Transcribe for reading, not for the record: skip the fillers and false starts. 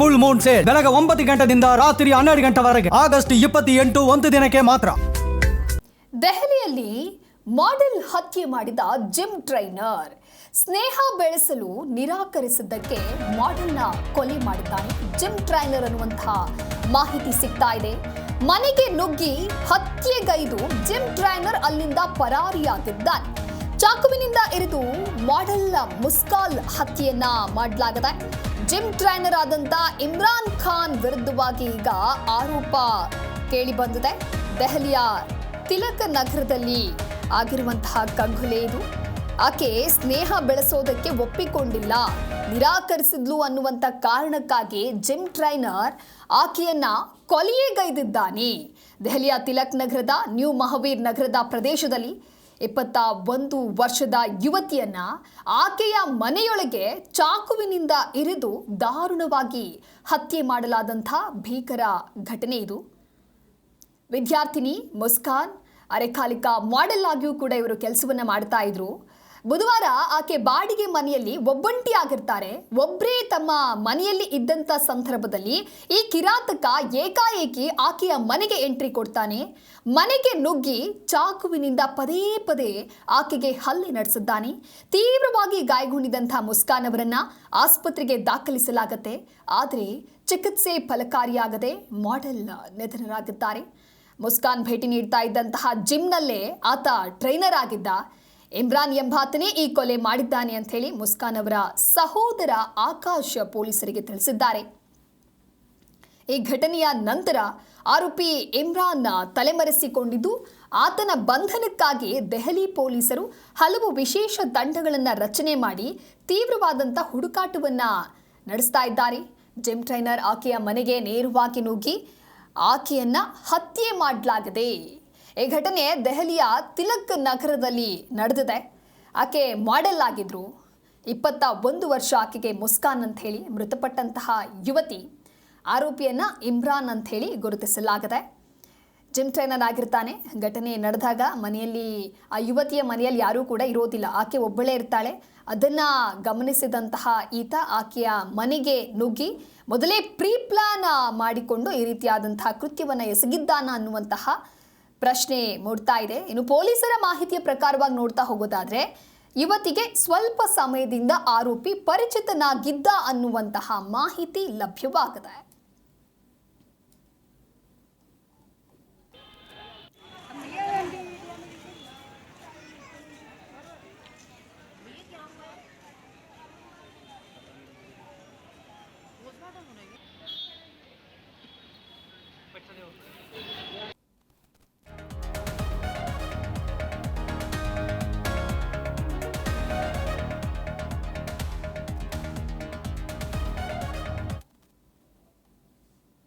Full Moon sale ಬೆಳಗ್ಗೆ 9 ಗಂಟೆಯಿಂದ ರಾತ್ರಿ 12 ಗಂಟೆವರೆಗೆ ಆಗಸ್ಟ್ 28 ಒಂದು ದಿನಕ್ಕೆ ಮಾತ್ರ. ದೆಹಲಿಯಲ್ಲಿ ಮಾಡೆಲ್ ಹತ್ಯೆ ಮಾಡಿದ ಜಿಮ್ ಟ್ರೈನರ್ ಸ್ನೇಹ ಬೆಳೆಸಲು ನಿರಾಕರಿಸಿದ್ದಕ್ಕೆ ಮಾಡೆಲ್ನ ಕೊಲೆ ಮಾಡಿದ್ದಾನೆ. ಜಿಮ್ ಟ್ರೈನರ್ ಅನ್ನುವಂತಹ ಮಾಹಿತಿ ಸಿಗ್ತಾ ಇದೆ. ಮನೆಗೆ ನುಗ್ಗಿ ಹತ್ಯೆಗೈದು ಜಿಮ್ ಟ್ರೈನರ್ ಅಲ್ಲಿಂದ ಪರಾರಿಯಾಗಿದ್ದಾನೆ. ಚಾಕುವಿನಿಂದ ಇರಿದು ಮಾಡೆಲ್ ಮುಸ್ಕಾನ್ ಹತ್ಯೆಯನ್ನ ಮಾಡಲಾಗಿದೆ. ಜಿಮ್ ಟ್ರೈನರ್ ಆದಂತ ಇಮ್ರಾನ್ ಖಾನ್ ವಿರುದ್ಧವಾಗಿ ಈಗ ಆರೋಪ ಕೇಳಿ ಬಂದಿದೆ. ದೆಹಲಿಯ ತಿಲಕ್ ನಗರದಲ್ಲಿ ಆಗಿರುವಂತಹ ಕಗ್ಗೊಲೆ ಇದು. ಆಕೆ ಸ್ನೇಹ ಬೆಳೆಸೋದಕ್ಕೆ ಒಪ್ಪಿಕೊಂಡಿಲ್ಲ, ನಿರಾಕರಿಸಿದ್ಲು ಅನ್ನುವಂಥ ಕಾರಣಕ್ಕಾಗಿ ಜಿಮ್ ಟ್ರೈನರ್ ಆಕೆಯನ್ನ ಕೊಲೆಗೈದಿದ್ದಾನೆ. ದೆಹಲಿಯ ತಿಲಕ್ ನಗರದ ನ್ಯೂ ಮಹಾವೀರ್ ನಗರದ ಪ್ರದೇಶದಲ್ಲಿ 21 ವರ್ಷದ ಯುವತಿಯನ್ನ ಆಕೆಯ ಮನೆಯೊಳಗೆ ಚಾಕುವಿನಿಂದ ಇರಿದು ದಾರುಣವಾಗಿ ಹತ್ಯೆ ಮಾಡಲಾದಂಥ ಭೀಕರ ಘಟನೆ ಇದು. ವಿದ್ಯಾರ್ಥಿನಿ ಮುಸ್ಕಾನ್ ಅರೆಕಾಲಿಕ ಮಾಡೆಲ್ ಆಗಿಯೂ ಕೂಡ ಇವರು ಕೆಲಸವನ್ನ ಮಾಡ್ತಾ ಇದ್ರು. ಬುಧವಾರ ಆಕೆ ಬಾಡಿಗೆ ಮನೆಯಲ್ಲಿ ಒಬ್ಬಂಟಿಯಾಗಿರ್ತಾರೆ. ಒಬ್ಬರೇ ತಮ್ಮ ಮನೆಯಲ್ಲಿ ಇದ್ದಂಥ ಸಂದರ್ಭದಲ್ಲಿ ಈ ಕಿರಾತಕ ಏಕಾಏಕಿ ಆಕೆಯ ಮನೆಗೆ ಎಂಟ್ರಿ ಕೊಡ್ತಾನೆ. ಮನೆಗೆ ನುಗ್ಗಿ ಚಾಕುವಿನಿಂದ ಪದೇ ಪದೇ ಆಕೆಗೆ ಹಲ್ಲೆ ನಡೆಸಿದ್ದಾನೆ. ತೀವ್ರವಾಗಿ ಗಾಯಗೊಂಡಿದ್ದಂಥ ಮುಸ್ಕಾನ್ ಅವರನ್ನ ಆಸ್ಪತ್ರೆಗೆ ದಾಖಲಿಸಲಾಗುತ್ತೆ. ಆದರೆ ಚಿಕಿತ್ಸೆ ಫಲಕಾರಿಯಾಗದೆ ಮಾಡೆಲ್ ನಿಧನರಾಗಿದ್ದಾರೆ. ಮುಸ್ಕಾನ್ ಭೇಟಿ ನೀಡ್ತಾ ಇದ್ದಂತಹ ಜಿಮ್ನಲ್ಲೇ ಆತ ಟ್ರೈನರ್ ಆಗಿದ್ದ. ಇಮ್ರಾನ್ ಎಂಬಾತನೇ ಈ ಕೊಲೆ ಮಾಡಿದ್ದಾನೆ ಅಂತ ಹೇಳಿ ಮುಸ್ಕಾನ್ ಅವರ ಸಹೋದರ ಆಕಾಶ್ ಪೊಲೀಸರಿಗೆ ತಿಳಿಸಿದ್ದಾರೆ. ಈ ಘಟನೆಯ ನಂತರ ಆರೋಪಿ ಇಮ್ರಾನ್ ತಲೆಮರೆಸಿಕೊಂಡಿದ್ದು, ಆತನ ಬಂಧನಕ್ಕಾಗಿ ದೆಹಲಿ ಪೊಲೀಸರು ಹಲವು ವಿಶೇಷ ತಂಡಗಳನ್ನು ರಚನೆ ಮಾಡಿ ತೀವ್ರವಾದಂಥ ಹುಡುಕಾಟವನ್ನ ನಡೆಸ್ತಾ ಇದ್ದಾರೆ. ಜಿಮ್ ಟ್ರೈನರ್ ಆಕೆಯ ಮನೆಗೆ ನೇರವಾಗಿ ನುಗ್ಗಿ ಆಕೆಯನ್ನ ಹತ್ಯೆ ಮಾಡಲಾಗಿದೆ. ಈ ಘಟನೆ ದೆಹಲಿಯ ತಿಲಕ್ ನಗರದಲ್ಲಿ ನಡೆದಿದೆ. ಆಕೆ ಮಾಡೆಲ್ ಆಗಿದ್ರು. 21 ವರ್ಷ ಆಕೆಗೆ ಮುಸ್ಕಾನ್ ಅಂತ ಹೇಳಿ. ಮೃತಪಟ್ಟಂತಹ ಯುವತಿ ಆರೋಪಿಯನ್ನ ಇಮ್ರಾನ್ ಅಂತ ಹೇಳಿ ಗುರುತಿಸಲಾಗಿದೆ. ಜಿಮ್ ಟ್ರೈನರ್ ಆಗಿರ್ತಾನೆ. ಘಟನೆ ನಡೆದಾಗ ಮನೆಯಲ್ಲಿ ಆ ಯುವತಿಯ ಮನೆಯಲ್ಲಿ ಯಾರೂ ಕೂಡ ಇರೋದಿಲ್ಲ, ಆಕೆ ಒಬ್ಬಳೇ ಇರ್ತಾಳೆ. ಅದನ್ನು ಗಮನಿಸಿದಂತಹ ಈತ ಆಕೆಯ ಮನೆಗೆ ನುಗ್ಗಿ ಮೊದಲೇ ಪ್ರೀ ಪ್ಲಾನ್ ಮಾಡಿಕೊಂಡು ಈ ರೀತಿಯಾದಂತಹ ಕೃತ್ಯವನ್ನು ಎಸಗಿದ್ದಾನ ಅನ್ನುವಂತಹ ಪ್ರಶ್ನೆ ಮೂಡ್ತಾ ಇದೆ. ಇನ್ನು ಪೊಲೀಸರ ಮಾಹಿತಿಯ ಪ್ರಕಾರವಾಗಿ ನೋಡ್ತಾ ಹೋಗೋದಾದ್ರೆ ಯುವತಿಗೆ ಸ್ವಲ್ಪ ಸಮಯದಿಂದ ಆರೋಪಿ ಪರಿಚಿತನಾಗಿದ್ದ ಅನ್ನುವಂತಹ ಮಾಹಿತಿ ಲಭ್ಯವಾಗಿದೆ. पैसा